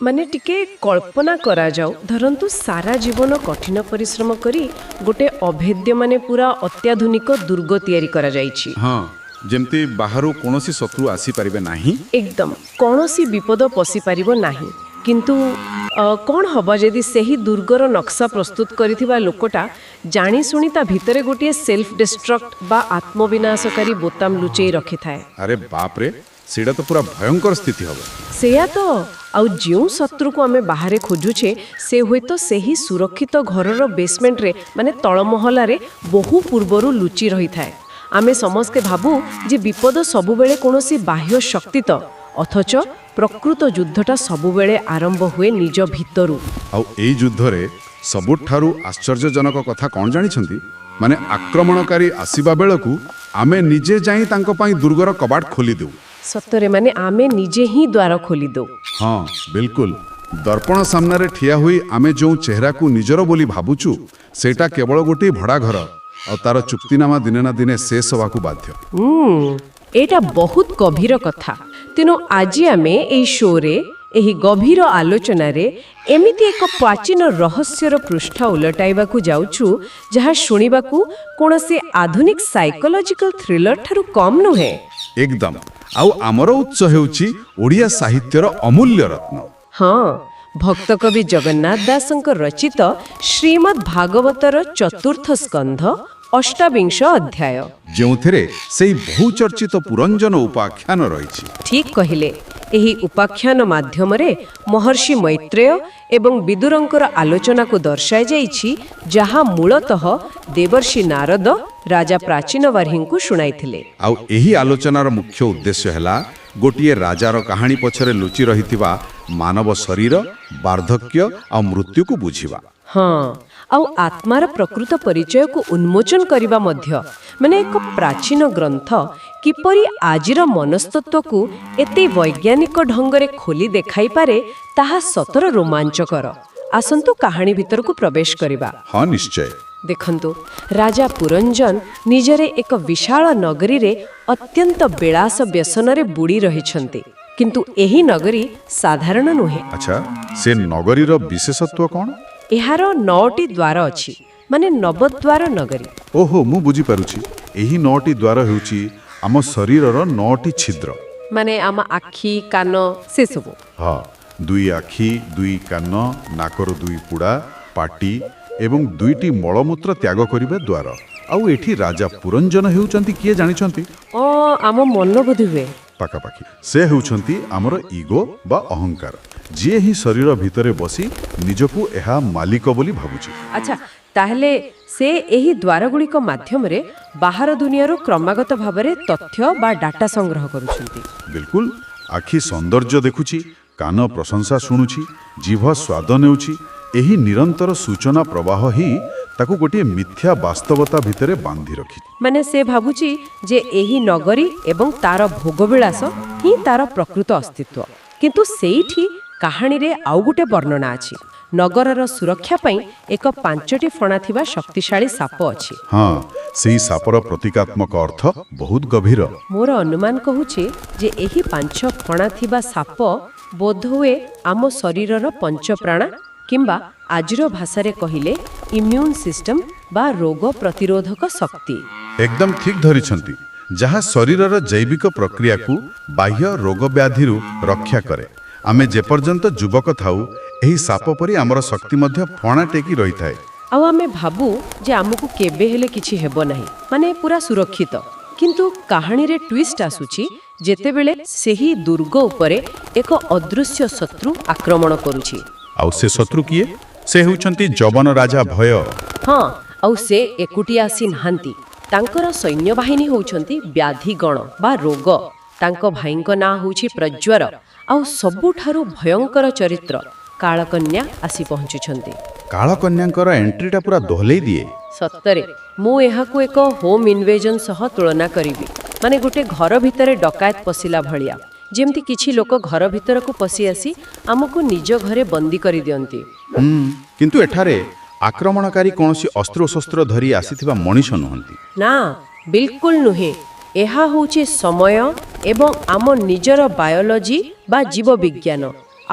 माने टिके कल्पना करा जाऊ धरंतु सारा जीवन कठिन परिश्रम करी गोटे अभेद्य माने पूरा अत्याधुनिक दुर्ग तैयारी करा जाइछि। हाँ जेमती बाहरु कोनोसी शत्रु आसी परिबे नाही। एकदम कौनसी विपद पशि पारिबो नाही। किंतु कौन हबा जदि सेही दुर्गर नक्शा प्रस्तुत करिथिबा लोकटा जानी सुनी ता भितरे गोटे सेल्फ डिस्ट्रक्ट बा आत्मविनाशकारी बोताम लुचेई रखि थाए। अरे बाप रे सेडा तो पूरा भयंकर स्थिति हबो। सेया तो आउ जिउ शत्रु को आमे बाहरे खोजुछे से होय तो सेही सुरक्षित घरर बेसमेंट रे माने तळ महला रे बहु पूर्वरु लुचि रही थाए। आमे समस्ते भाबु जे विपद सबुबेले कोनोसी बाह्य शक्ति तो अथच प्रकृत युद्धटा सबुबेले आरंभ हुए निज भितरु। आउ एई युद्ध रे सबुठारु आश्चर्यजनक कथा कोन जानि छंती माने आक्रमणकारी आसीबा बेलकु आमे निजे जाई तांको पई दुर्गर कबाट खोली देउ। सत्तरे माने आमे निजे ही द्वार खोली दो। हाँ बिल्कुल दर्पण सामने रे ठिया हुई आमे जो चेहरा को निजर बोली भाबुचु सेटा केवल गोटे भड़ा घर और तार चुक्तिनामा दिने ना दिने शेष होवाकू बाध्य। एटा बहुत गभीर कथा। तेनो आज आमे एई शो रे एही गभीर आलोचना रे एमिति एक प्राचीन रहस्यर पृष्ठ उलटाइबाकू जाउछु जहा शुणिबाकू कोनसे आधुनिक साइकोलॉजिकल थ्रिलर थारु कम नुहे। एकदम आउ आमर उत्स हेउची ओडिया साहित्यर अमूल्य रत्न। हाँ भक्त कवि जगन्नाथ दासଙ୍କ रचित श्रीमद् भागवतर चतुर्थ स्कंध अष्टाविंश अध्याय जोंथेरे सेई बहुचर्चित पुरंजन उपाख्यान रहिछि। ठीक कहिले एही उपाख्यान माध्यम रे महर्षि मैत्रेय एवं विदुरंकर आलोचना को दर्शाय जाइछि जहा मूलतः देवर्षि नारद राजा प्राचीन वार्हिंकु शुणाइथिले। आउ एही आलोचनार मुख्य उद्देश्य हैला गोटिए राजार कहानी पछरे लुचि रहिथिबा मानव शरीर वार्धक्य आ मृत्यु को बुझिबा। हाँ आउ आत्मार प्रकृत परिचय को उन्मोचन करिबा मध्य माने एक प्राचीन ग्रंथ किपरि आजिर मनस्तत्व को एते वैज्ञानिक ढंगरे खोली देखाई पारे ताहा सतर रोमांचकर। आसंतु कहानी भीतर को प्रवेश करिबा। हाँ निश्चय। देखंतु राजा पुरंजन निजरे एक विशाल नगरी रे अत्यंत बेलास व्यसन रे बुड़ी रहिछंती किंतु एही नगरी साधारण नुहे। अच्छा से नगरीर विशेषत्व कोन? एहार 9टी द्वार अछि माने नवद्वार नगरी। ओहो मु बुझी पारुछि एही 9टी द्वार हेउछि आम शरीरर 9टी छिद्र माने आम आखी कान से सब। हाँ 2 आखी 2 कान नाकर 2 पुड़ा पाटी एवं 2टी मलमूत्र त्याग करिबे द्वार। आउ एठी राजा पुरंजन हेउचंती किए जानिछंती? आम मन बुद्धि हुए पाखापाखि से हेउचंती आमर ईगो बा अहंकार जे ही शरीर भितरे बसी निजकू एहा मालिक बोली भाबुची। अच्छा ताहले से एही द्वारगुड़िक माध्यम रे बाहर दुनियारो क्रमागत भाबरे तथ्य बा डाटा संग्रह करूछंती। बिल्कुल आखि सौंदर्य देखुची कान प्रशंसा शुणुची जीभ स्वाद नेउची एही निरंतर सूचना प्रवाह ही ताकू गोटे मिथ्या वास्तवता भितरे बांधी रखी। माने से भाबुची जे एही नगरी एवं तार भोगविलास ही तार प्रकृत अस्तित्व किंतु सेठी कहानी रे आउ गोटे वर्णना अछि। नगरर सुरक्षा पई एक 5टी फणा थिबा शक्तिशाली साप अछि। हाँ सेही सापर प्रतीकात्मक अर्थ बहुत गभीर। मोर अनुमान कहूछि जे एही 5 फणा थिबा साप बोधहुए आम शरीरर पंचप्राणा किंबा आजिर भाषारे कहिले इम्यून सिस्टम बा रोग प्रतिरोधक शक्ति। एकदम ठीक धरिछंती जहा शरीरर जैविक प्रक्रिया को बाह्य रोग व्याधिरु रक्षा करे। आमे जे पर्यंत युवक थाउ एही साप परी आमर शक्ति मध्य फणा टेकी रही थाए। आउ आमे भाबू जे आमको केबे हेले किछि हेबो नाही माने पूरा सुरक्षित किंतु कहानी रे ट्विस्ट आसुची जेतेबेले सेही दुर्ग उपरे एक अदृश्य शत्रु आक्रमण करूची। आउ से शत्रु किए? से हेउचंती जवन राजा भय। हाँ आउ से एकुटी आसी नहांती तांकर सैन्य बाहिनी होउछंती व्याधिगण बा रोग। तांको भाईंको ना होउछि प्रज्वर आउ सबुठारु भयंकर चरित्र कालकन्या आसी पहुंचुछंती। कालकन्यांकर एंट्रीटा पूरा दोहलेई दिए। सत्तरे मु एहाकू एक होम इन्वेजन सह तुलना करिवि माने गोटे घर भितरे डकायत पसिला भलिया जेमती किछि लोक घर भितर को पसी आसी आमको निज घरे बंदी करि दियंती। किंतु एठारे आक्रमणकारी कोनोसी अस्त्र शस्त्र धरी आसीथिबा मनीष नहंती। ना बिल्कुल नुहे। एहा होउछि समय एवं आम निजर बायोलॉजी बा जीव विज्ञान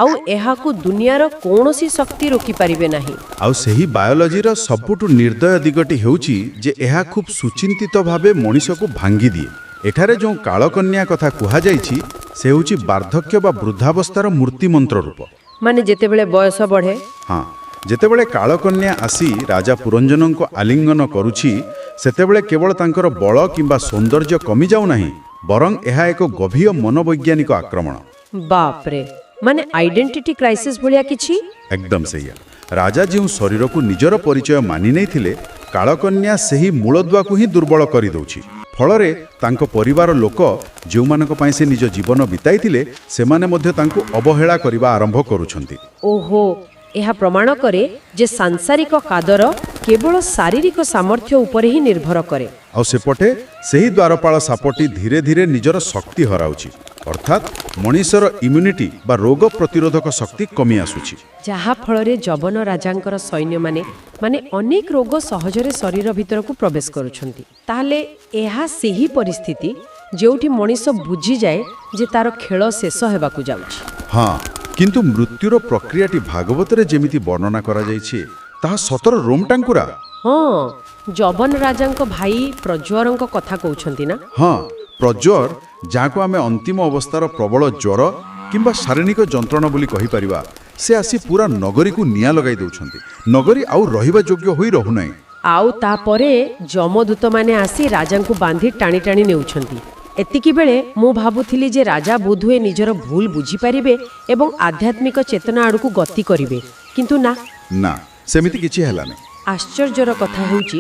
ଆଉ ଏହାକୁ ଦୁନିଆର କୌଣସି ଶକ୍ତି ରୋକିପାରିବେ ନାହିଁ। ଆଉ ସେହି ବାୟୋଲୋଜିର ସବୁଠୁ ନିର୍ଦ୍ଦୟ ଦିଗଟି ହେଉଛି ଯେ ଏହା ଖୁବ୍ ସୁଚିନ୍ତିତ ଭାବେ ମଣିଷକୁ ଭାଙ୍ଗି ଦିଏ। ଏଠାରେ ଯେଉଁ କାଳକନ୍ୟା କଥା କୁହାଯାଇଛି ସେ ହେଉଛି ବାର୍ଦ୍ଧକ୍ୟ ବା ବୃଦ୍ଧାବସ୍ଥାର ମୂର୍ତ୍ତିମନ୍ତ୍ର ରୂପ। ମାନେ ଯେତେବେଳେ ବୟସ ବଢ଼େ, ହଁ, ଯେତେବେଳେ କାଳକନ୍ୟା ଆସି ରାଜା ପୁରଞ୍ଜନଙ୍କୁ ଆଲିଙ୍ଗନ କରୁଛି ସେତେବେଳେ କେବଳ ତାଙ୍କର ବଳ କିମ୍ବା ସୌନ୍ଦର୍ଯ୍ୟ କମିଯାଉ ନାହିଁ, ବରଂ ଏହା ଏକ ଗଭୀର ମନୋବୈଜ୍ଞାନିକ ଆକ୍ରମଣ। ବାପରେ, ମାନେ ଆଇଡେଣ୍ଟିଟି କ୍ରାଇସିସ୍ ଭଳିଆ କିଛି? ଏକଦମ ସେଇଆ। ରାଜା ଯେଉଁ ଶରୀରକୁ ନିଜର ପରିଚୟ ମାନି ନେଇଥିଲେ, କାଳକନ୍ୟା ସେହି ମୂଳଦୁଆକୁ ହିଁ ଦୁର୍ବଳ କରିଦେଉଛି। ଫଳରେ ତାଙ୍କ ପରିବାର ଲୋକ ଯେଉଁମାନଙ୍କ ପାଇଁ ସେ ନିଜ ଜୀବନ ବିତାଇଥିଲେ ସେମାନେ ମଧ୍ୟ ତାଙ୍କୁ ଅବହେଳା କରିବା ଆରମ୍ଭ କରୁଛନ୍ତି। ଓହୋ, ଏହା ପ୍ରମାଣ କରେ ଯେ ସାଂସାରିକ କାଦର କେବଳ ଶାରୀରିକ ସାମର୍ଥ୍ୟ ଉପରେ ହିଁ ନିର୍ଭର କରେ। ଆଉ ସେପଟେ ସେହି ଦ୍ୱାରପାଳ ସାପଟି ଧୀରେ ଧୀରେ ନିଜର ଶକ୍ତି ହରାଉଛି, ଅର୍ଥାତ୍ ମଣିଷର ଇମ୍ୟୁନିଟି ବା ରୋଗ ପ୍ରତିରୋଧକ ଶକ୍ତି କମି ଆସୁଛି। ଯାହା ଫଳରେ ଯବନ ରାଜାଙ୍କର ସୈନ୍ୟମାନେ ଅନେକ ରୋଗ ସହଜରେ ଶରୀର ଭିତରକୁ ପ୍ରବେଶ କରୁଛନ୍ତି। ତାହେଲେ ଏହା ସେହି ପରିସ୍ଥିତି ଯେଉଁଠି ମଣିଷ ବୁଝିଯାଏ ଯେ ତାର ଖେଳ ଶେଷ ହେବାକୁ ଯାଉଛି। ହଁ, କିନ୍ତୁ ମୃତ୍ୟୁର ପ୍ରକ୍ରିୟାଟି ଭାଗବତରେ ଯେମିତି ବର୍ଣ୍ଣନା କରାଯାଇଛି ତାହା ସତର ରୋମ ଟାଙ୍କୁରା। ହଁ, ଯବନ ରାଜାଙ୍କ ଭାଇ ପ୍ରଜ୍ୱରଙ୍କ କଥା କହୁଛନ୍ତି ନା? ହଁ, ପ୍ରଜ୍ୱର, ଯାହାକୁ ଆମେ ଅନ୍ତିମ ଅବସ୍ଥାର ପ୍ରବଳ ଜ୍ୱର କିମ୍ବା ଶାରୀରିକ ଯନ୍ତ୍ରଣା ବୋଲି କହିପାରିବା, ସେ ଆସି ପୁରା ନଗରୀକୁ ନିଆଁ ଲଗାଇ ଦେଉଛନ୍ତି। ନଗରୀ ଆଉ ରହିବା ଯୋଗ୍ୟ ହୋଇ ରହୁନାହିଁ। ଆଉ ତାପରେ ଯମଦୂତମାନେ ଆସି ରାଜାଙ୍କୁ ବାନ୍ଧି ଟାଣି ଟାଣି ନେଉଛନ୍ତି। ଏତିକି ବେଳେ ମୁଁ ଭାବୁଥିଲି ଯେ ରାଜା ବୋଧହୁଏ ନିଜର ଭୁଲ ବୁଝିପାରିବେ ଏବଂ ଆଧ୍ୟାତ୍ମିକ ଚେତନା ଆଡ଼କୁ ଗତି କରିବେ, କିନ୍ତୁ ନା, ସେମିତି କିଛି ହେଲାନି। ଆଶ୍ଚର୍ଯ୍ୟର କଥା ହେଉଛି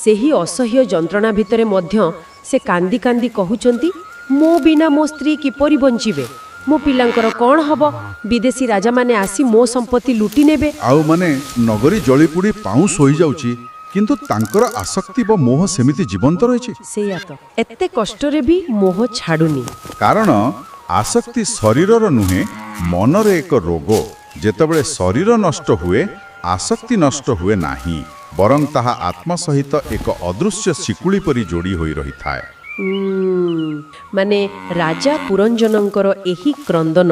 ସେହି ଅସହ୍ୟ ଯନ୍ତ୍ରଣା ଭିତରେ ମଧ୍ୟ ସେ କାନ୍ଦି କାନ୍ଦି କହୁଛନ୍ତି, ମୋ ବିନା ମୋ ସ୍ତ୍ରୀ କିପରି ବଞ୍ଚିବେ? ମୋ ପିଲାଙ୍କର କ'ଣ ହବ? ବିଦେଶୀ ରାଜାମାନେ ଆସି ମୋ ସମ୍ପତ୍ତି ଲୁଟି ନେବେ। ଆଉ ନଗରୀ ଜଳିପୋଡ଼ି ପାଉଁଶ ହୋଇଯାଉଛି, କିନ୍ତୁ ତାଙ୍କର ଆସକ୍ତି ବା ମୋହ ସେମିତି ଜୀବନ୍ତ ରହିଛି। ସେଇଆ ତ, ଏତେ କଷ୍ଟରେ ବି ମୋହ ଛାଡୁନି। କାରଣ ଆସକ୍ତି ଶରୀରର ନୁହେଁ, ମନର ଏକ ରୋଗ। ଯେତେବେଳେ ଶରୀର ନଷ୍ଟ ହୁଏ, ଆସକ୍ତି ନଷ୍ଟ ହୁଏ ନାହିଁ, ବରଂ ତାହା ଆତ୍ମା ସହିତ ଏକ ଅଦୃଶ୍ୟ ଶିକୁଳି ପରି ଯୋଡ଼ି ହୋଇ ରହିଥାଏ। ମାନେ ରାଜା ପୁରଞ୍ଜନଙ୍କର ଏହି କ୍ରନ୍ଦନ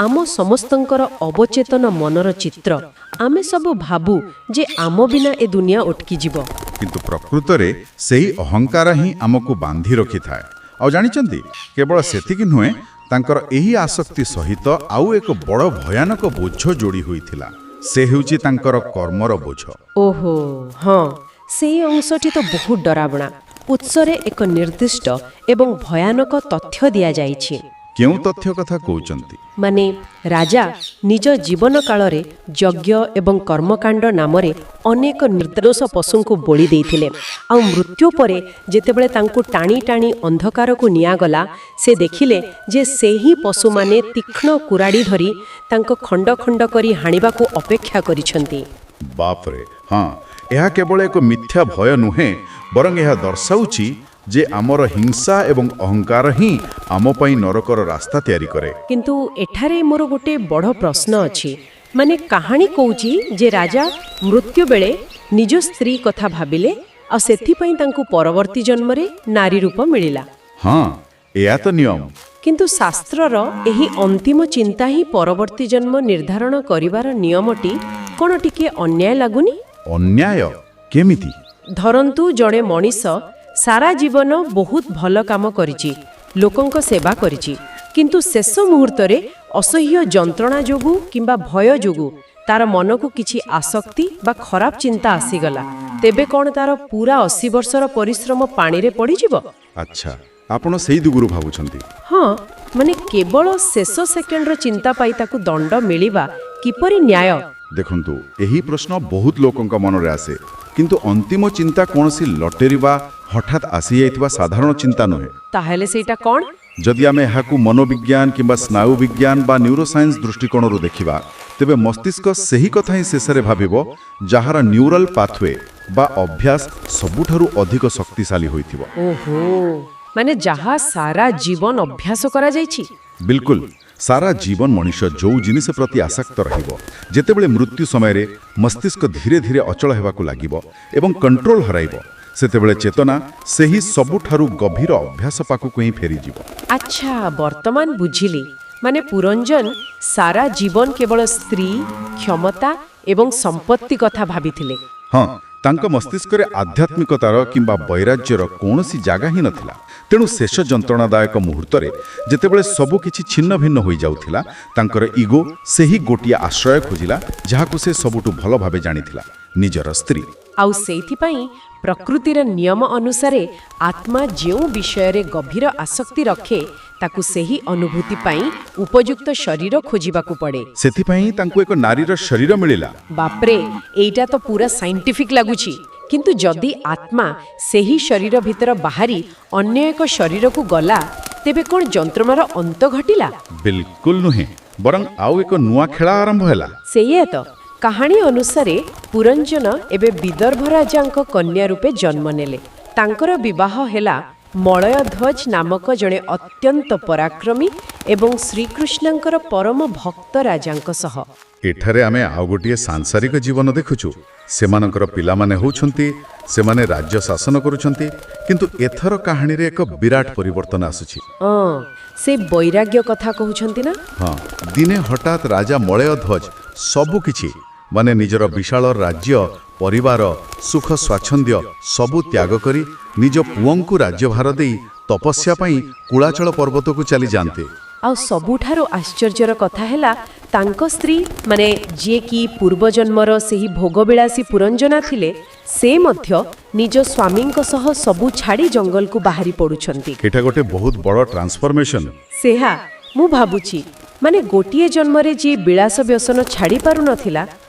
ଆମ ସମସ୍ତଙ୍କର ଅବଚେତନ ମନର ଚିତ୍ର। ଆମେ ସବୁ ଭାବୁ ଯେ ଆମ ବିନା ଏ ଦୁନିଆ ଅଟକିଯିବ, କିନ୍ତୁ ପ୍ରକୃତରେ ସେହି ଅହଙ୍କାର ହିଁ ଆମକୁ ବାନ୍ଧି ରଖିଥାଏ। ଆଉ ଜାଣିଛନ୍ତି, କେବଳ ସେତିକି ନୁହେଁ, ତାଙ୍କର ଏହି ଆସକ୍ତି ସହିତ ଆଉ ଏକ ବଡ଼ ଭୟାନକ ବୋଝ ଯୋଡ଼ି ହୋଇଥିଲା। ସେ ହେଉଛି ତାଙ୍କର କର୍ମର ବୋଝ। ଓହୋ ହଁ, ସେଇ ଅଂଶଟି ତ ବହୁତ ଡରାବଣା। ଉତ୍ସରେ ଏକ ନିର୍ଦ୍ଦିଷ୍ଟ ଏବଂ ଭୟାନକ ତଥ୍ୟ ଦିଆଯାଇଛି। କେଉଁ ତଥ୍ୟ କଥା କହୁଛନ୍ତି? ମାନେ ରାଜା ନିଜ ଜୀବନ କାଳରେ ଯଜ୍ଞ ଏବଂ କର୍ମକାଣ୍ଡ ନାମରେ ଅନେକ ନିର୍ଦ୍ଦୋଷ ପଶୁଙ୍କୁ ବଳି ଦେଇଥିଲେ। ଆଉ ମୃତ୍ୟୁ ପରେ ଯେତେବେଳେ ତାଙ୍କୁ ଟାଣି ଟାଣି ଅନ୍ଧକାରକୁ ନିଆଗଲା, ସେ ଦେଖିଲେ ଯେ ସେହି ପଶୁମାନେ ତୀକ୍ଷ୍ଣ କୁରାଡ଼ି ଧରି ତାଙ୍କ ଖଣ୍ଡ ଖଣ୍ଡ କରି ହାଣିବାକୁ ଅପେକ୍ଷା କରିଛନ୍ତି। ବାପରେ, ହଁ, ଏହା କେବଳ ଏକ ମିଥ୍ୟା ଭୟ ନୁହେଁ, ବରଂ ଏହା ଦର୍ଶାଉଛି ଯେ ଆମର ହିଂସା ଏବଂ ଅହଙ୍କାର ହିଁ ଆମ ପାଇଁ ନରକର ରାସ୍ତା ତିଆରି କରେ। କିନ୍ତୁ ଏଠାରେ ମୋର ଗୋଟେ ବଡ଼ ପ୍ରଶ୍ନ ଅଛି। ମାନେ କାହାଣୀ କହୁଛି ଯେ ରାଜା ମୃତ୍ୟୁ ବେଳେ ନିଜ ସ୍ତ୍ରୀ କଥା ଭାବିଲେ, ଆଉ ସେଥିପାଇଁ ତାଙ୍କୁ ପରବର୍ତ୍ତୀ ଜନ୍ମରେ ନାରୀ ରୂପ ମିଳିଲା। ହଁ, ଏହା ତ ନିୟମ। କିନ୍ତୁ ଶାସ୍ତ୍ରର ଏହି ଅନ୍ତିମ ଚିନ୍ତା ହିଁ ପରବର୍ତ୍ତୀ ଜନ୍ମ ନିର୍ଦ୍ଧାରଣ କରିବାର ନିୟମଟି କ'ଣ ଟିକେ ଅନ୍ୟାୟ ଲାଗୁନି? ଅନ୍ୟାୟ କେମିତି? ଧରନ୍ତୁ ଜଣେ ମଣିଷ ସାରା ଜୀବନ ବହୁତ ଭଲ କାମ କରିଛି, ଲୋକଙ୍କ ସେବା କରିଛି, କିନ୍ତୁ ଶେଷ ମୁହୂର୍ତ୍ତରେ ଅସହ୍ୟ ଯନ୍ତ୍ରଣା ଯୋଗୁଁ କିମ୍ବା ଭୟ ଯୋଗୁଁ ତାର ମନକୁ କିଛି ଆସକ୍ତି ବା ଖରାପ ଚିନ୍ତା ଆସିଗଲା, ତେବେ କ'ଣ ତାର ପୁରା 80 ବର୍ଷର ପରିଶ୍ରମ ପାଣିରେ ପଡ଼ିଯିବ? ଆଚ୍ଛା, ଆପଣ ସେଇ ଦିଗରୁ ଭାବୁଛନ୍ତି? ହଁ, ମାନେ କେବଳ ଶେଷ ସେକେଣ୍ଡର ଚିନ୍ତା ପାଇ ତାକୁ ଦଣ୍ଡ ମିଳିବା କିପରି ନ୍ୟାୟ? ଦେଖନ୍ତୁ, ଏହି ପ୍ରଶ୍ନ ବହୁତ ଲୋକଙ୍କ ମନରେ ଆସେ, କିନ୍ତୁ ଅନ୍ତିମ ଚିନ୍ତା କୌଣସି ଲଟେରୀ ବା ହଠାତ୍ ଆସିଯାଇଥିବା ସାଧାରଣ ଚିନ୍ତା ନୁହେଁ। ତାହେଲେ ସେଇଟା କ'ଣ? ଯଦି ଆମେ ଏହାକୁ ମନୋବିଜ୍ଞାନ କିମ୍ବା ସ୍ନାୟୁ ବିଜ୍ଞାନ ବା ନ୍ୟୁରୋସାଇନ୍ସ ଦୃଷ୍ଟିକୋଣରୁ ଦେଖିବା, ତେବେ ମସ୍ତିଷ୍କ ସେହି କଥା ହିଁ ଶେଷରେ ଭାବିବ ଯାହାର ନ୍ୟୁରାଲ ପାଥୱେ ବା ଅଭ୍ୟାସ ସବୁଠାରୁ ଅଧିକ ଶକ୍ତିଶାଳୀ ହୋଇଥିବ। ଓହୋ, ମାନେ ଯାହା ସାରା ଜୀବନ ଅଭ୍ୟାସ କରାଯାଇଛି। ବିଲକୁଲ, ସାରା ଜୀବନ ମଣିଷ ଯେଉଁ ଜିନିଷ ପ୍ରତି ଆସକ୍ତ ରହିବ, ଯେତେବେଳେ ମୃତ୍ୟୁ ସମୟରେ ମସ୍ତିଷ୍କ ଧୀରେ ଧୀରେ ଅଚଳ ହେବାକୁ ଲାଗିବ ଏବଂ କଣ୍ଟ୍ରୋଲ ହରାଇବ, ସେତେବେଳେ ଚେତନା ସେହି ସବୁଠାରୁ ଗଭୀର ଅଭ୍ୟାସ ପାଖକୁ ହିଁ ଫେରିଯିବ। ଆଚ୍ଛା, ବର୍ତ୍ତମାନ ବୁଝିଲି। ମାନେ ପୁରଞ୍ଜନ ସାରା ଜୀବନ କେବଳ ସ୍ତ୍ରୀ କ୍ଷମତା ଏବଂ ସମ୍ପତ୍ତି କଥା ଭାବିଥିଲେ। ହଁ, ତାଙ୍କ ମସ୍ତିଷ୍କରେ ଆଧ୍ୟାତ୍ମିକତାର କିମ୍ବା ବୈରାଜ୍ୟର କୌଣସି ଜାଗା ହିଁ ନଥିଲା। ତେଣୁ ଶେଷ ଯନ୍ତ୍ରଣାଦାୟକ ମୁହୂର୍ତ୍ତରେ ଯେତେବେଳେ ସବୁ କିଛି ଛିନ୍ନ ଭିନ୍ନ ହୋଇଯାଉଥିଲା, ତାଙ୍କର ଇଗୋ ସେହି ଗୋଟିଏ ଆଶ୍ରୟ ଖୋଜିଲା ଯାହାକୁ ସେ ସବୁଠୁ ଭଲ ଭାବେ ଜାଣିଥିଲା, ନିଜର ସ୍ତ୍ରୀ। ଆଉ ସେଇଥିପାଇଁ ପ୍ରକୃତିର ନିୟମ ଅନୁସାରେ ଆତ୍ମା ଯେଉଁ ବିଷୟରେ ଗଭୀର ଆସକ୍ତି ରଖେ ତାକୁ ସେହି ଅନୁଭୂତି ପାଇଁ ଉପଯୁକ୍ତ ଶରୀର ଖୋଜିବାକୁ ପଡ଼େ। ସେଥିପାଇଁ ତାଙ୍କୁ ଏକ ନାରୀର ଶରୀର ମିଳିଲା। ବାପରେ, ଏଇଟା ତ ପୁରା ସାଇଣ୍ଟିଫିକ୍ ଲାଗୁଛି। କିନ୍ତୁ ଯଦି ଆତ୍ମା ସେହି ଶରୀର ଭିତର ବାହାରି ଅନ୍ୟ ଏକ ଶରୀରକୁ ଗଲା, ତେବେ କ'ଣ ଯନ୍ତ୍ରଣାର ଅନ୍ତ ଘଟିଲା? ବିଲକୁଲ ନୁହେଁ, ବରଂ ଆଉ ଏକ ନୂଆ ଖେଳ ଆରମ୍ଭ ହେଲା। ସେଇଆ ତ। କାହାଣୀ ଅନୁସାରେ ପୁରଞ୍ଜନ ଏବେ ବିଦର୍ଭ ରାଜାଙ୍କ କନ୍ୟା ରୂପେ ଜନ୍ମ ନେଲେ। ତାଙ୍କର ବିବାହ ହେଲା ମଳୟଧ୍ୱଜ ନାମକ ଜଣେ ଅତ୍ୟନ୍ତ ପରାକ୍ରମୀ ଏବଂ ଶ୍ରୀକୃଷ୍ଣଙ୍କର ପରମ ଭକ୍ତ ରାଜାଙ୍କ ସହ। ଏଠାରେ ଆମେ ଆଉ ଗୋଟିଏ ସାଂସାରିକ ଜୀବନ ଦେଖୁଛୁ। ସେମାନଙ୍କର ପିଲାମାନେ ହେଉଛନ୍ତି, ସେମାନେ ରାଜ୍ୟ ଶାସନ କରୁଛନ୍ତି। କିନ୍ତୁ ଏଥର କାହାଣୀରେ ଏକ ବିରାଟ ପରିବର୍ତ୍ତନ ଆସୁଛି। ସେ ବୈରାଗ୍ୟ କଥା କହୁଛନ୍ତି ନା? ହଁ, ଦିନେ ହଠାତ୍ ରାଜା ମଳୟଧ୍ୱଜ ସବୁକିଛି ମାନେ ନିଜର ବିଶାଳ ରାଜ୍ୟ, ପରିବାର, ସୁଖ ସ୍ୱାଚ୍ଛନ୍ଦ୍ୟ ସବୁ ତ୍ୟାଗ କରି ନିଜ ପୁଅଙ୍କୁ ରାଜ୍ୟଭାର ଦେଇ ତପସ୍ୟା ପାଇଁ କୁଳାଚଳ ପର୍ବତକୁ ଚାଲି ଯାଆନ୍ତି। ଆଉ ସବୁଠାରୁ ଆଶ୍ଚର୍ଯ୍ୟର କଥା ହେଲା ତାଙ୍କ ସ୍ତ୍ରୀ, ମାନେ ଯିଏକି ପୂର୍ବଜନ୍ମର ସେହି ଭୋଗବିଳାସୀ ପୁରଞ୍ଜନା ଥିଲେ, ସେ ମଧ୍ୟ ନିଜ ସ୍ୱାମୀଙ୍କ ସହ ସବୁ ଛାଡ଼ି ଜଙ୍ଗଲକୁ ବାହାରି ପଡ଼ୁଛନ୍ତି। ଏଇଟା ଗୋଟେ ବହୁତ ବଡ଼ ଟ୍ରାନ୍ସଫର୍ମେସନ୍। ସେହା ମୁଁ ଭାବୁଛି, ମାନେ ଗୋଟିଏ ଜନ୍ମରେ ଯିଏ ବିଳାସ ବ୍ୟସନ ଛାଡ଼ି ପାରୁନଥିଲା,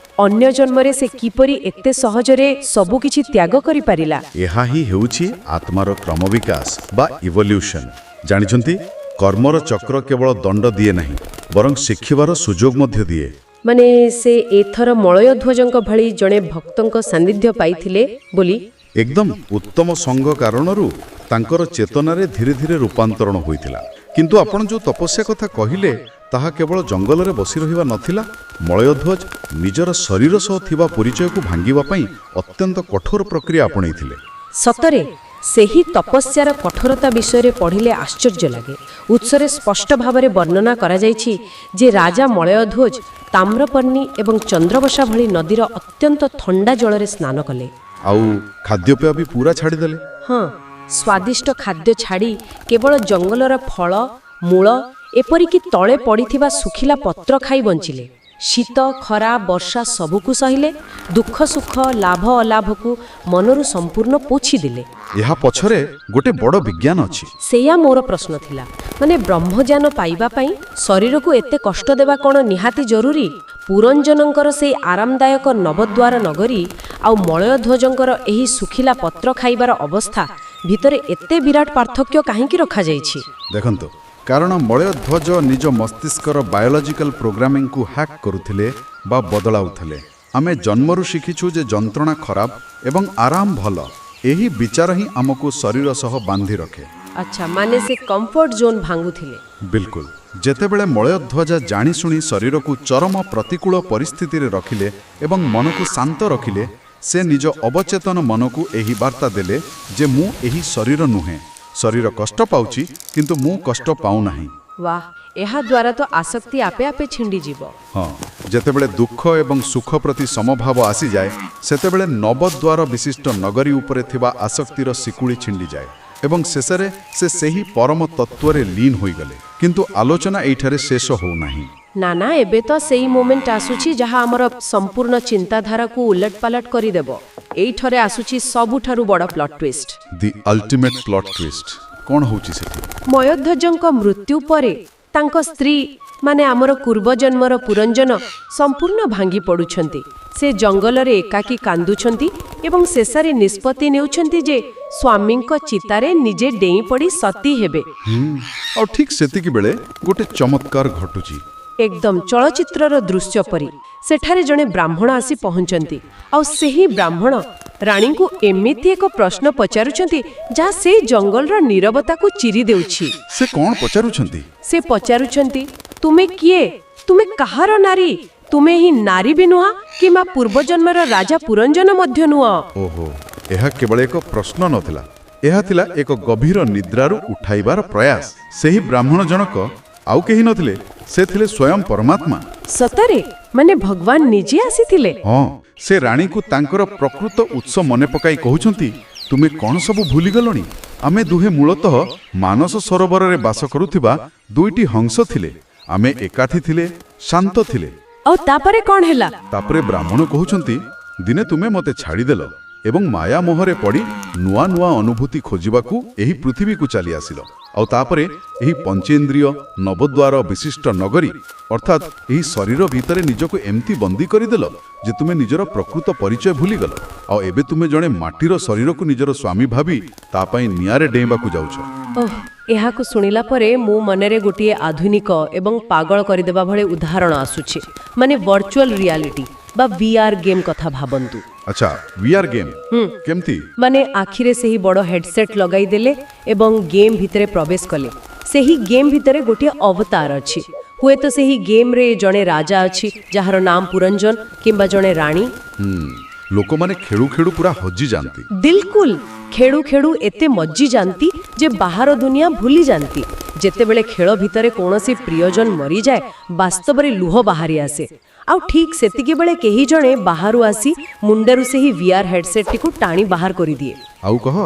ଅନ୍ୟ ଜନ୍ମରେ ସେ କିପରି ଏତେ ସହଜରେ ସବୁକିଛି ତ୍ୟାଗ କରିପାରିଲା। ଏହା ହିଁ ହେଉଛି ଆତ୍ମାର କ୍ରମବିକାଶ ବା ଇଭଲ୍ୟୁସନ୍। ଜାଣିଛନ୍ତି, କର୍ମର ଚକ୍ର କେବଳ ଦଣ୍ଡ ଦିଏ ନାହିଁ, ବରଂ ଶିଖିବାର ସୁଯୋଗ ମଧ୍ୟ ଦିଏ। ମାନେ ସେ ଏଥର ମଳୟଧ୍ୱଜଙ୍କ ଭଳି ଜଣେ ଭକ୍ତଙ୍କ ସାନ୍ନିଧ୍ୟ ପାଇଥିଲେ ବୋଲି? ଏକଦମ ଉତ୍ତମ ସଙ୍ଗ କାରଣରୁ ତାଙ୍କର ଚେତନାରେ ଧୀରେ ଧୀରେ ରୂପାନ୍ତରଣ ହୋଇଥିଲା। କିନ୍ତୁ ଆପଣ ଯେଉଁ ତପସ୍ୟା କଥା କହିଲେ, ତାହା କେବଳ ଜଙ୍ଗଲରେ ବସି ରହିବା ନଥିଲା। ମଳୟଧ୍ୱଜ ନିଜର ଶରୀର ସହ ଥିବା ପରିଚୟକୁ ଭାଙ୍ଗିବା ପାଇଁ ଅତ୍ୟନ୍ତ କଠୋର ପ୍ରକ୍ରିୟା ଆପଣେଇଥିଲେ। ସତରେ ସେହି ତପସ୍ୟାର କଠୋରତା ବିଷୟରେ ପଢ଼ିଲେ ଆଶ୍ଚର୍ଯ୍ୟ ଲାଗେ। ଉତ୍ସରେ ସ୍ପଷ୍ଟ ଭାବରେ ବର୍ଣ୍ଣନା କରାଯାଇଛି ଯେ ରାଜା ମଳୟଧ୍ୱଜ ତାମ୍ରପର୍ଣ୍ଣି ଏବଂ ଚନ୍ଦ୍ରବସା ଭଳି ନଦୀର ଅତ୍ୟନ୍ତ ଥଣ୍ଡା ଜଳରେ ସ୍ନାନ କଲେ। ଆଉ ଖାଦ୍ୟପେୟ ବି ପୁରା ଛାଡ଼ିଦେଲେ। ହଁ, ସ୍ୱାଦିଷ୍ଟ ଖାଦ୍ୟ ଛାଡ଼ି କେବଳ ଜଙ୍ଗଲର ଫଳ, ମୂଳ, ଏପରିକି ତଳେ ପଡ଼ିଥିବା ଶୁଖିଲା ପତ୍ର ଖାଇ ବଞ୍ଚିଲେ। ଶୀତ, ଖରା, ବର୍ଷା ସବୁକୁ ସହିଲେ। ଦୁଃଖ ସୁଖ, ଲାଭ ଅଲାଭକୁ ମନରୁ ସମ୍ପୂର୍ଣ୍ଣ ପୋଛିଦେଲେ। ଏହା ପଛରେ ଗୋଟେ ବଡ଼ ବିଜ୍ଞାନ ଅଛି। ସେଇଆ ମୋର ପ୍ରଶ୍ନ ଥିଲା। ମାନେ ବ୍ରହ୍ମଜ୍ଞାନ ପାଇବା ପାଇଁ ଶରୀରକୁ ଏତେ କଷ୍ଟ ଦେବା କ'ଣ ନିହାତି ଜରୁରୀ? ପୁରଞ୍ଜନଙ୍କର ସେଇ ଆରାମଦାୟକ ନବଦ୍ୱାର ନଗରୀ ଆଉ ମଳୟଧ୍ୱଜଙ୍କର ଏହି ଶୁଖିଲା ପତ୍ର ଖାଇବାର ଅବସ୍ଥା ଭିତରେ ଏତେ ବିରାଟ ପାର୍ଥକ୍ୟ କାହିଁକି ରଖାଯାଇଛି? ଦେଖନ୍ତୁ, କାରଣ ମଳୟଧ୍ୱଜ ନିଜ ମସ୍ତିଷ୍କର ବାୟୋଲୋଜିକାଲ ପ୍ରୋଗ୍ରାମିଂକୁ ହ୍ୟାକ୍ କରୁଥିଲେ ବା ବଦଳାଉଥିଲେ। ଆମେ ଜନ୍ମରୁ ଶିଖିଛୁ ଯେ ଯନ୍ତ୍ରଣା ଖରାପ ଏବଂ ଆରାମ ଭଲ। ଏହି ବିଚାର ହିଁ ଆମକୁ ଶରୀର ସହ ବାନ୍ଧି ରଖେ। ଆଚ୍ଛା, ମାନେ ସେ କମ୍ଫର୍ଟ ଜୋନ୍ ଭାଙ୍ଗୁଥିଲେ। ବିଲକୁଲ। ଯେତେବେଳେ ମଳୟଧ୍ୱଜ ଜାଣିଶୁଣି ଶରୀରକୁ ଚରମ ପ୍ରତିକୂଳ ପରିସ୍ଥିତିରେ ରଖିଲେ ଏବଂ ମନକୁ ଶାନ୍ତ ରଖିଲେ, ସେ ନିଜ ଅବଚେତନ ମନକୁ ଏହି ବାର୍ତ୍ତା ଦେଲେ ଯେ ମୁଁ ଏହି ଶରୀର ନୁହେଁ। ଶରୀର କଷ୍ଟ ପାଉଛି, କିନ୍ତୁ ମୁଁ କଷ୍ଟ ପାଉନାହିଁ। ବାଃ, ଏହା ଦ୍ୱାରା ତ ଆସକ୍ତି ଆପେ ଆପେ ଛିଣ୍ଡିଯିବ। ହଁ, ଯେତେବେଳେ ଦୁଃଖ ଏବଂ ସୁଖ ପ୍ରତି ସମଭାବ ଆସିଯାଏ, ସେତେବେଳେ ନବଦ୍ୱାର ବିଶିଷ୍ଟ ନଗରୀ ଉପରେ ଥିବା ଆସକ୍ତିର ଶିକୁଳି ଛିଣ୍ଡିଯାଏ ଏବଂ ଶେଷରେ ସେ ସେହି ପରମ ତତ୍ତ୍ୱରେ ଲୀନ ହୋଇଗଲେ। କିନ୍ତୁ ଆଲୋଚନା ଏଇଠାରେ ଶେଷ ହେଉନାହିଁ। ନା ନା, ଏବେ ତ ସେଇ ମୋମେଣ୍ଟ ଆସୁଛି ଯାହା ଆମର ସମ୍ପୂର୍ଣ୍ଣ ଚିନ୍ତାଧାରାକୁ ଉଲଟପାଲଟ କରିଦେବ। ଏଇଠାରେ ଆସୁଛି ସବୁଠାରୁ ବଡ଼ ପ୍ଲଟ୍ ଟ୍ୱିଷ୍ଟ। ଦି ଅଲ୍ଟିମେଟ୍ ପ୍ଲଟ୍ ଟ୍ୱିଷ୍ଟ କ'ଣ ହେଉଛି ସେଠି? ମୟଧ୍ୱଜଙ୍କ ମୃତ୍ୟୁ ପରେ ତାଙ୍କ ସ୍ତ୍ରୀ, ମାନେ ଆମର ପୂର୍ବଜନ୍ମର ପୁରଞ୍ଜନ, ସମ୍ପୂର୍ଣ୍ଣ ଭାଙ୍ଗି ପଡ଼ୁଛନ୍ତି। ସେ ଜଙ୍ଗଲରେ ଏକାକୀ କାନ୍ଦୁଛନ୍ତି ଏବଂ ଶେଷରେ ନିଷ୍ପତ୍ତି ନେଉଛନ୍ତି ଯେ ସ୍ୱାମୀଙ୍କ ଚିତାରେ ନିଜେ ଡେଇଁ ପଡ଼ି ସତୀ ହେବେ। ଆଉ ଠିକ୍ ସେତିକି ବେଳେ ଗୋଟେ ଚମତ୍କାର ଘଟୁଛି। ଏକଦମ ଚଳଚ୍ଚିତ୍ରର ଦୃଶ୍ୟ ପରି ସେଠାରେ ଜଣେ ବ୍ରାହ୍ମଣ ଆସି ପହଞ୍ଚନ୍ତି। ଆଉ ସେହି ବ୍ରାହ୍ମଣ ରାଣୀଙ୍କୁ ଏମିତି ଏକ ପ୍ରଶ୍ନ ପଚାରୁଛନ୍ତି ଯାହା ସେଇ ଜଙ୍ଗଲର ନୀରବତାକୁ ଚିରି ଦେଉଛି। ସେ କ'ଣ ପଚାରୁଛନ୍ତି? ସେ ପଚାରୁଛନ୍ତି, ତୁମେ କିଏ? ତୁମେ କାହାର ନାରୀ? ତୁମେ ହିଁ ନାରୀ ବି ନୁହଁ କିମ୍ବା ପୂର୍ବଜନ୍ମର ରାଜା ପୁରଞ୍ଜନ ମଧ୍ୟ ନୁହଁ। ଓହୋ, ଏହା କେବଳ ଏକ ପ୍ରଶ୍ନ ନଥିଲା, ଏହା ଥିଲା ଏକ ଗଭୀର ନିଦ୍ରାରୁ ଉଠାଇବାର ପ୍ରୟାସ। ସେହି ବ୍ରାହ୍ମଣ ଜଣକ ଆଉ କେହି ନଥିଲେ ସେ ଥିଲେ ସ୍ୱୟଂ ପରମାତ୍ମା। ସତରେ ମାନେ ଭଗବାନ ନିଜେ ଆସିଥିଲେ? ହଁ, ସେ ରାଣୀକୁ ତାଙ୍କର ପ୍ରକୃତ ଉତ୍ସ ମନେ ପକାଇ କହୁଛନ୍ତି, ତୁମେ କ'ଣ ସବୁ ଭୁଲିଗଲଣି? ଆମେ ଦୁହେଁ ମୂଳତଃ ମାନସ ସରୋବରରେ ବାସ କରୁଥିବା ଦୁଇଟି ହଂସ ଥିଲେ। ଆମେ ଏକାଠି ଥିଲେ, ଶାନ୍ତ ଥିଲେ। ଆଉ ତାପରେ କ'ଣ ହେଲା? ତାପରେ ବ୍ରାହ୍ମଣ କହୁଛନ୍ତି, ଦିନେ ତୁମେ ମୋତେ ଛାଡ଼ିଦେଲ ଏବଂ ମାୟା ମୋହରେ ପଡ଼ି ନୂଆ ନୂଆ ଅନୁଭୂତି ଖୋଜିବାକୁ ଏହି ପୃଥିବୀକୁ ଚାଲି ଆସିଲ। ଆଉ ତାପରେ ଏହି ପଞ୍ଚେନ୍ଦ୍ରିୟ ନବଦ୍ୱାର ବିଶିଷ୍ଟ ନଗରୀ ଅର୍ଥାତ୍ ଏହି ଶରୀର ଭିତରେ ନିଜକୁ ଏମିତି ବନ୍ଦୀ କରିଦେଲ ଯେ ତୁମେ ନିଜର ପ୍ରକୃତ ପରିଚୟ ଭୁଲିଗଲ। ଆଉ ଏବେ ତୁମେ ଜଣେ ମାଟିର ଶରୀରକୁ ନିଜର ସ୍ୱାମୀ ଭାବି ତା ପାଇଁ ନିଆଁରେ ଡେଇଁବାକୁ ଯାଉଛ। ଓହ, ଏହାକୁ ଶୁଣିଲା ପରେ ମୋ ମନରେ ଗୋଟିଏ ଆଧୁନିକ ଏବଂ ପାଗଳ କରିଦେବା ଭଳି ଉଦାହରଣ ଆସୁଛି, ମାନେ ଭର୍ଚୁଆଲ ରିଆଲିଟି ବା VR ଗେମ୍ କଥା ଭାବନ୍ତୁ। ଆଚ୍ଛା, VR ଗେମ୍ କେମିତି? ମାନେ ଆଖିରେ ସେହି ବଡ଼ ହେଡ୍ସେଟ୍ ଲଗାଇଦେଲେ ଏବଂ ଗେମ୍ ଭିତରେ ପ୍ରବେଶ କଲେ। ସେହି ଗେମ୍ ଭିତରେ ଗୋଟିଏ ଅବତାର ଅଛି। ହୁଏତ ସେହି ଗେମ୍ରେ ଜଣେ ରାଜା ଅଛି ଯାହାର ନାମ ପୁରଞ୍ଜନ କିମ୍ବା ଜଣେ ରାଣୀ। ଲୋକମାନେ ଖେଳୁ ଖେଳୁ ପୁରା ହଜିଯାଆନ୍ତି। ବିଲକୁଲ, ଖେଳୁ ଖେଳୁ ଏତେ ମଜ୍ଜି ଯାଆନ୍ତି ଯେ ବାହାର ଦୁନିଆ ଭୁଲି ଯାଆନ୍ତି। ଯେତେବେଳେ ଖେଳ ଭିତରେ କୌଣସି ପ୍ରିୟଜନ ମରିଯାଏ, ବାସ୍ତବରେ ଲୁହ ବାହାରି ଆସେ। ଆଉ ଠିକ୍ ସେତିକିବେଳେ କେହି ଜଣେ ବାହାରୁ ଆସି ମୁଣ୍ଡରୁ ସେହି VR ହେଡ୍ସେଟ୍ଟିକୁ ଟାଣି ବାହାର କରିଦିଏ। ଆଉ କହ,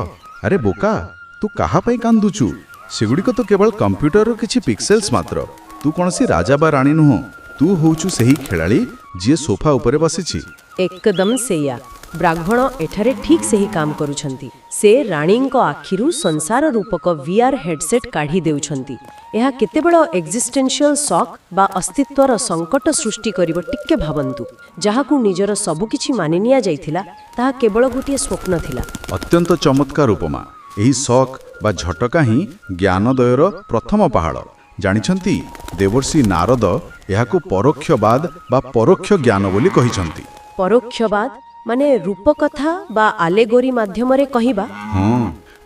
ଆରେ ବୋକା, ତୁ କାହା ପାଇଁ କାନ୍ଦୁଛୁ? ସେଗୁଡ଼ିକ ତ କେବଳ କମ୍ପ୍ୟୁଟରର କିଛି ପିକ୍ସେଲ୍ସ ମାତ୍ର। ତୁ କୌଣସି ରାଜା ବା ରାଣୀ ନୁହଁ, ତୁ ହଉଛୁ ସେହି ଖେଳାଳି ଯିଏ ସୋଫା ଉପରେ ବସିଛି। ଏକଦମ ସେଇଆ। ବ୍ରାହ୍ମଣ ଏଠାରେ ଠିକ୍ ସେହି କାମ କରୁଛନ୍ତି। ସେ ରାଣୀଙ୍କ ଆଖିରୁ ସଂସାର ରୂପକ VR ହେଡ୍ସେଟ୍ କାଢ଼ି ଦେଉଛନ୍ତି। ଏହା କେତେ ବଡ଼ ଏକ୍ଜିଷ୍ଟେନ୍ସିଆଲ ସକ୍ ବା ଅସ୍ତିତ୍ୱର ସଙ୍କଟ ସୃଷ୍ଟି କରିବ ଟିକେ ଭାବନ୍ତୁ। ଯାହାକୁ ନିଜର ସବୁକିଛି ମାନି ନିଆଯାଇଥିଲା, ତାହା କେବଳ ଗୋଟିଏ ସ୍ୱପ୍ନ ଥିଲା। ଅତ୍ୟନ୍ତ ଚମତ୍କାର ଉପମା। ଏହି ସକ୍ ବା ଝଟକା ହିଁ ଜ୍ଞାନୋଦୟର ପ୍ରଥମ ପାହାଡ଼। ଜାଣିଛନ୍ତି, ଦେବର୍ଷି ନାରଦ ଏହାକୁ ପରୋକ୍ଷବାଦ ବା ପରୋକ୍ଷ ଜ୍ଞାନ ବୋଲି କହିଛନ୍ତି। ପରୋକ୍ଷବାଦ ମାନେ ରୂପକଥା ବା ଆଲେଗୋରି ମାଧ୍ୟମରେ କହିବା। ହଁ,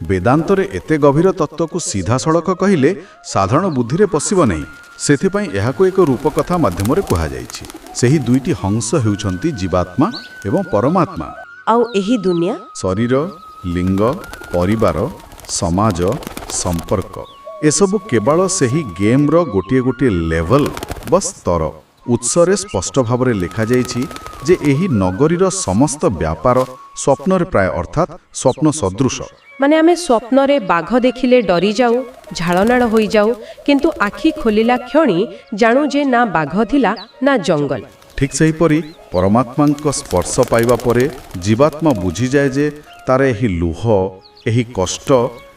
ବେଦାନ୍ତରେ ଏତେ ଗଭୀର ତତ୍ତ୍ୱକୁ ସିଧାସଳଖ କହିଲେ ସାଧାରଣ ବୁଦ୍ଧିରେ ପଶିବ ନାହିଁ। ସେଥିପାଇଁ ଏହାକୁ ଏକ ରୂପକଥା ମାଧ୍ୟମରେ କୁହାଯାଇଛି। ସେହି ଦୁଇଟି ହଂସ ହେଉଛନ୍ତି ଜୀବାତ୍ମା ଏବଂ ପରମାତ୍ମା। ଆଉ ଏହି ଦୁନିଆ ଶରୀର, ଲିଙ୍ଗ, ପରିବାର, ସମାଜ, ସମ୍ପର୍କ ଏସବୁ କେବଳ ସେହି ଗେମ୍ର ଗୋଟିଏ ଗୋଟିଏ ଲେଭଲ ବା ସ୍ତର। ଉତ୍ସରେ ସ୍ପଷ୍ଟ ଭାବରେ ଲେଖାଯାଇଛି ଯେ ଏହି ନଗରୀର ସମସ୍ତ ବ୍ୟାପାର ସ୍ୱପ୍ନରେ ପ୍ରାୟ ଅର୍ଥାତ୍ ସ୍ୱପ୍ନ ସଦୃଶ। ମାନେ ଆମେ ସ୍ୱପ୍ନରେ ବାଘ ଦେଖିଲେ ଡରିଯାଉ, ଝାଳନାଳ ହୋଇଯାଉ, କିନ୍ତୁ ଆଖି ଖୋଲିଲା କ୍ଷଣି ଜାଣୁ ଯେ ନା ବାଘ ଥିଲା ନା ଜଙ୍ଗଲ। ଠିକ୍ ସେହିପରି ପରମାତ୍ମାଙ୍କ ସ୍ପର୍ଶ ପାଇବା ପରେ ଜୀବାତ୍ମା ବୁଝିଯାଏ ଯେ ତାର ଏହି ଲୁହ, ଏହି କଷ୍ଟ,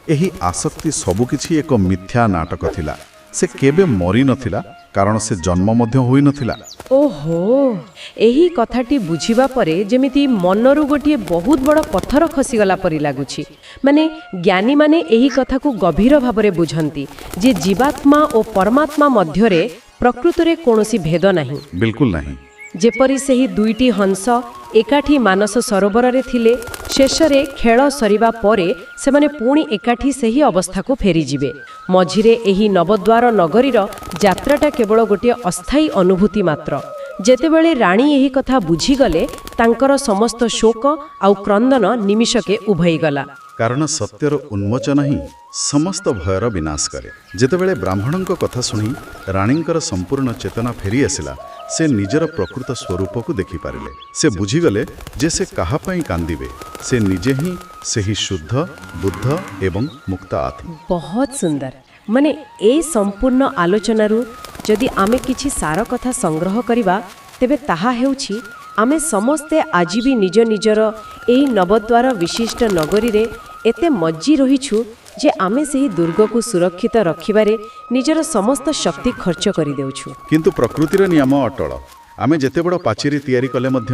ଏହି ଆସକ୍ତି ସବୁକିଛି ଏକ ମିଥ୍ୟା ନାଟକ ଥିଲା। ସେ କେବେ ମରିନଥିଲା, କାରଣ ସେ ଜନ୍ମ ମଧ୍ୟ ହୋଇନଥିଲା। ଓହୋ, ଏହି କଥାଟି ବୁଝିବା ପରେ ଯେମିତି ମନରୁ ଗୋଟିଏ ବହୁତ ବଡ଼ ପଥର ଖସିଗଲା ପରି ଲାଗୁଛି। ମାନେ ଜ୍ଞାନୀମାନେ ଏହି କଥାକୁ ଗଭୀର ଭାବରେ ବୁଝନ୍ତି ଯେ ଜୀବାତ୍ମା ଓ ପରମାତ୍ମା ମଧ୍ୟରେ ପ୍ରକୃତରେ କୌଣସି ଭେଦ ନାହିଁ। ବିଲକୁଲ ନାହିଁ। ଯେପରି ସେହି ଦୁଇଟି ହଂସ ଏକାଠି ମାନସ ସରୋବରରେ ଥିଲେ, ଶେଷରେ ଖେଳ ସରିବା ପରେ ସେମାନେ ପୁଣି ଏକାଠି ସେହି ଅବସ୍ଥାକୁ ଫେରିଯିବେ। ମଝିରେ ଏହି ନବଦ୍ୱାର ନଗରୀର ଯାତ୍ରାଟା କେବଳ ଗୋଟିଏ ଅସ୍ଥାୟୀ ଅନୁଭୂତି ମାତ୍ର। ଯେତେବେଳେ ରାଣୀ ଏହି କଥା ବୁଝିଗଲେ, ତାଙ୍କର ସମସ୍ତ ଶୋକ ଆଉ କ୍ରନ୍ଦନ ନିମିଷକେ ଉଭେଇଗଲା। କାରଣ ସତ୍ୟର ଉନ୍ମୋଚନ ହିଁ ସମସ୍ତ ଭୟର ବିନାଶ କରେ। ଯେତେବେଳେ ବ୍ରାହ୍ମଣଙ୍କ କଥା ଶୁଣି ରାଣୀଙ୍କର ସମ୍ପୂର୍ଣ୍ଣ ଚେତନା ଫେରି ଆସିଲା, ସେ ନିଜର ପ୍ରକୃତ ସ୍ୱରୂପକୁ ଦେଖିପାରିଲେ। ସେ ବୁଝିଗଲେ ଯେ ସେ କାହା ପାଇଁ କାନ୍ଦିବେ। ସେ ନିଜେ ହିଁ ସେହି ଶୁଦ୍ଧ, ବୁଦ୍ଧ ଏବଂ ମୁକ୍ତ ଆତ୍ମା। ବହୁତ ସୁନ୍ଦର। ମାନେ ଏ ସମ୍ପୂର୍ଣ୍ଣ ଆଲୋଚନାରୁ ଯଦି ଆମେ କିଛି ସାର କଥା ସଂଗ୍ରହ କରିବା, ତେବେ ତାହା ହେଉଛି ଆମେ ସମସ୍ତେ ଆଜି ବି ନିଜ ନିଜର ଏହି ନବଦ୍ୱାର ବିଶିଷ୍ଟ ନଗରୀରେ ଏତେ ମଜ୍ଜି ରହିଛୁ ଯେ ଆମେ ସେହି ଦୁର୍ଗକୁ ସୁରକ୍ଷିତ ରଖିବାରେ ନିଜର ସମସ୍ତ ଶକ୍ତି ଖର୍ଚ୍ଚ କରିଦେଉଛୁ। କିନ୍ତୁ ପ୍ରକୃତିର ନିୟମ ଅଟଳ। ଆମେ ଯେତେ ବଡ଼ ପାଚେରୀ ତିଆରି କଲେ ମଧ୍ୟ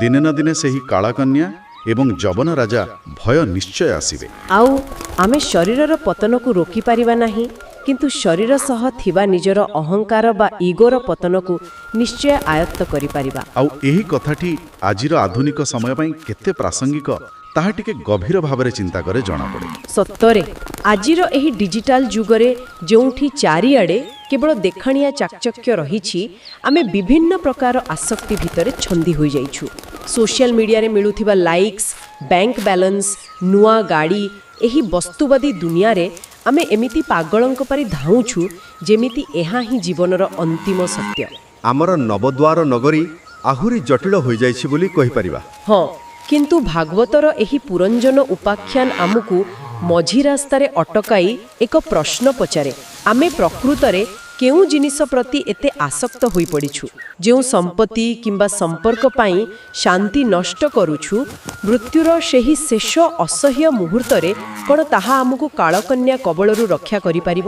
ଦିନେ ନା ଦିନେ ସେହି କାଳାକନ୍ୟା ଏବଂ ଯବନ ରାଜା ଭୟ ନିଶ୍ଚୟ ଆସିବେ। ଆଉ ଆମେ ଶରୀରର ପତନକୁ ରୋକିପାରିବା ନାହିଁ, କିନ୍ତୁ ଶରୀର ସହ ଥିବା ନିଜର ଅହଙ୍କାର ବା ଇଗୋର ପତନକୁ ନିଶ୍ଚୟ ଆୟତ୍ତ କରିପାରିବା। ଆଉ ଏହି କଥାଟି ଆଜିର ଆଧୁନିକ ସମୟ ପାଇଁ କେତେ ପ୍ରାସଙ୍ଗିକ ତାହା ଟିକେ ଗଭୀର ଭାବରେ ଚିନ୍ତା କରେ ଜଣାପଡ଼େ। ସତରେ ଆଜିର ଏହି ଡିଜିଟାଲ ଯୁଗରେ ଯେଉଁଠି ଚାରିଆଡ଼େ କେବଳ ଦେଖାଣିଆ ଚାକଚକ୍ୟ ରହିଛି, ଆମେ ବିଭିନ୍ନ ପ୍ରକାର ଆସକ୍ତି ଭିତରେ ଛନ୍ଦି ହୋଇଯାଇଛୁ। ସୋସିଆଲ ମିଡ଼ିଆରେ ମିଳୁଥିବା ଲାଇକ୍ସ, ବ୍ୟାଙ୍କ ବାଲାନ୍ସ, ନୂଆ ଗାଡ଼ି, ଏହି ବସ୍ତୁବାଦୀ ଦୁନିଆରେ ଆମେ ଏମିତି ପାଗଳଙ୍କ ପରି ଧାଉଁଛୁ ଯେମିତି ଏହା ହିଁ ଜୀବନର ଅନ୍ତିମ ସତ୍ୟ। ଆମର ନବଦ୍ୱାର ନଗରୀ ଆହୁରି ଜଟିଳ ହୋଇଯାଇଛି ବୋଲି କହିପାରିବା। ହଁ, କିନ୍ତୁ ଭାଗବତର ଏହି ପୁରଞ୍ଜନ ଉପାଖ୍ୟାନ ଆମକୁ ମଝି ରାସ୍ତାରେ ଅଟକାଇ ଏକ ପ୍ରଶ୍ନ ପଚାରେ। ଆମେ ପ୍ରକୃତରେ କେଉଁ ଜିନିଷ ପ୍ରତି ଏତେ ଆସକ୍ତ ହୋଇପଡ଼ିଛୁ? ଯେଉଁ ସମ୍ପତ୍ତି କିମ୍ବା ସମ୍ପର୍କ ପାଇଁ ଶାନ୍ତି ନଷ୍ଟ କରୁଛୁ, ମୃତ୍ୟୁର ସେହି ଶେଷ ଅସହ୍ୟ ମୁହୂର୍ତ୍ତରେ କ'ଣ ତାହା ଆମକୁ କାଳକନ୍ୟା କବଳରୁ ରକ୍ଷା କରିପାରିବ?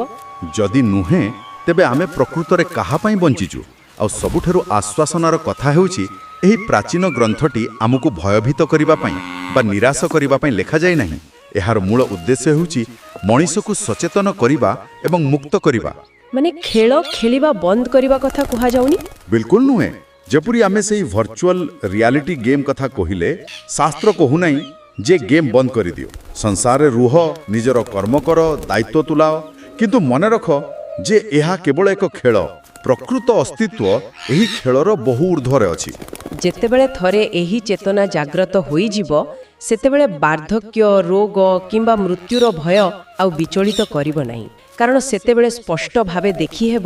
ଯଦି ନୁହେଁ, ତେବେ ଆମେ ପ୍ରକୃତରେ କାହା ପାଇଁ ବଞ୍ଚିଛୁ? ଆଉ ସବୁଠାରୁ ଆଶ୍ୱାସନାର କଥା ହେଉଛି, ଏହି ପ୍ରାଚୀନ ଗ୍ରନ୍ଥଟି ଆମକୁ ଭୟଭୀତ କରିବା ପାଇଁ ବା ନିରାଶ କରିବା ପାଇଁ ଲେଖାଯାଇ ନାହିଁ। ଏହାର ମୂଳ ଉଦ୍ଦେଶ୍ୟ ହେଉଛି ମଣିଷକୁ ସଚେତନ କରିବା ଏବଂ ମୁକ୍ତ କରିବା। ମାନେ ଖେଳ ଖେଳିବା ବନ୍ଦ କରିବା କଥା କୁହାଯାଉନି? ବିଲକୁଲ ନୁହେଁ। ଯେପରି ଆମେ ସେହି ଭର୍ଚୁଆଲ ରିଆଲିଟି ଗେମ୍ କଥା କହିଲେ, ଶାସ୍ତ୍ର କହୁନାହିଁ ଯେ ଗେମ୍ ବନ୍ଦ କରିଦିଅ, ସଂସାରରେ ରୁହ, ନିଜର କର୍ମ କର, ଦାୟିତ୍ୱ ତୁଲାଅ। କିନ୍ତୁ ମନେ ରଖ ଯେ ଏହା କେବଳ ଏକ ଖେଳ। ପ୍ରକୃତ ଅସ୍ତିତ୍ୱ ଏହି ଖେଳର ବହୁ ଊର୍ଦ୍ଧ୍ୱରେ ଅଛି। ଯେତେବେଳେ ଥରେ ଏହି ଚେତନା ଜାଗ୍ରତ ହୋଇଯିବ, ସେତେବେଳେ ବାର୍ଦ୍ଧକ୍ୟ, ରୋଗ କିମ୍ବା ମୃତ୍ୟୁର ଭୟ ଆଉ ବିଚଳିତ କରିବ ନାହିଁ। କାରଣ ସେତେବେଳେ ସ୍ପଷ୍ଟ ଭାବେ ଦେଖିହେବ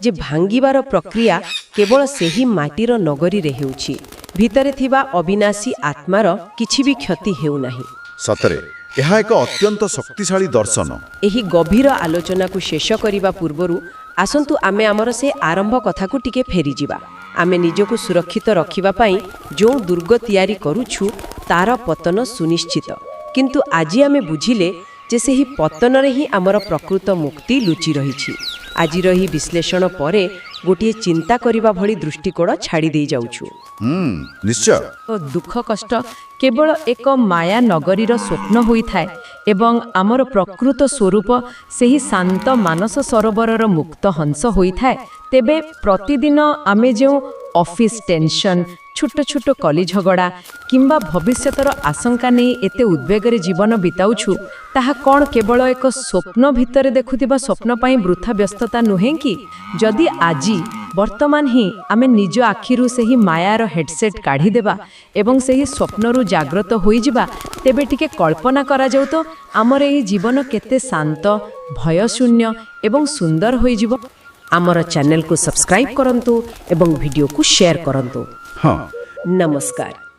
ଯେ ଭାଙ୍ଗିବାର ପ୍ରକ୍ରିୟା କେବଳ ସେହି ମାଟିର ନଗରୀରେ ହେଉଛି। ଭିତରେ ଥିବା ଅବିନାଶୀ ଆତ୍ମାର କିଛି ବି କ୍ଷତି ହେଉନାହିଁ। ସତରେ ଏହା ଏକ ଅତ୍ୟନ୍ତ ଶକ୍ତିଶାଳୀ ଦର୍ଶନ। ଏହି ଗଭୀର ଆଲୋଚନାକୁ ଶେଷ କରିବା ପୂର୍ବରୁ ଆସନ୍ତୁ ଆମେ ଆମର ସେ ଆରମ୍ଭ କଥାକୁ ଟିକେ ଫେରିଯିବା। ଆମେ ନିଜକୁ ସୁରକ୍ଷିତ ରଖିବା ପାଇଁ ଯେଉଁ ଦୁର୍ଗ ତିଆରି କରୁଛୁ, ତାର ପତନ ସୁନିଶ୍ଚିତ। କିନ୍ତୁ ଆଜି ଆମେ ବୁଝିଲେ ଯେ ସେହି ପତନରେ ହିଁ ଆମର ପ୍ରକୃତ ମୁକ୍ତି ଲୁଚି ରହିଛି। ଆଜିର ଏହି ବିଶ୍ଳେଷଣ ପରେ ଗୋଟିଏ ଚିନ୍ତା କରିବା ଭଳି ଦୃଷ୍ଟିକୋଣ ଛାଡ଼ି ଦେଇ ଯାଉଛୁ। ନିଶ୍ଚୟ। ଦୁଃଖ କଷ୍ଟ କେବଳ ଏକ ମାୟା ନଗରୀର ସ୍ୱପ୍ନ ହୋଇଥାଏ ଏବଂ ଆମର ପ୍ରକୃତ ସ୍ୱରୂପ ସେହି ଶାନ୍ତ ମାନସ ସରୋବରର ମୁକ୍ତ ହଂସ ହୋଇଥାଏ, ତେବେ ପ୍ରତିଦିନ ଆମେ ଯେଉଁ ଅଫିସ୍ ଟେନସନ୍, ଛୋଟ ଛୋଟ କଲି ଝଗଡ଼ା କିମ୍ବା ଭବିଷ୍ୟତର ଆଶଙ୍କା ନେଇ ଏତେ ଉଦ୍ବେଗରେ ଜୀବନ ବିତାଉଛୁ, ତାହା କ'ଣ କେବଳ ଏକ ସ୍ୱପ୍ନ ଭିତରେ ଦେଖୁଥିବା ସ୍ୱପ୍ନ ପାଇଁ ବୃଥା ବ୍ୟସ୍ତତା ନୁହେଁ କି? ଯଦି ଆଜି ବର୍ତ୍ତମାନ ହିଁ ଆମେ ନିଜ ଆଖିରୁ ସେହି ମାୟାର ହେଡ୍ସେଟ୍ କାଢ଼ିଦେବା ଏବଂ ସେହି ସ୍ୱପ୍ନରୁ ଜାଗ୍ରତ ହୋଇଯିବା, ତେବେ ଟିକେ କଳ୍ପନା କରାଯାଉ ତ ଆମର ଏହି ଜୀବନ କେତେ ଶାନ୍ତ, ଭୟଶୂନ୍ୟ ଏବଂ ସୁନ୍ଦର ହୋଇଯିବ। ଆମର ଚ୍ୟାନେଲକୁ ସବସ୍କ୍ରାଇବ୍ କରନ୍ତୁ ଏବଂ ଭିଡ଼ିଓକୁ ସେୟାର କରନ୍ତୁ। ହଁ, ନମସ୍କାର।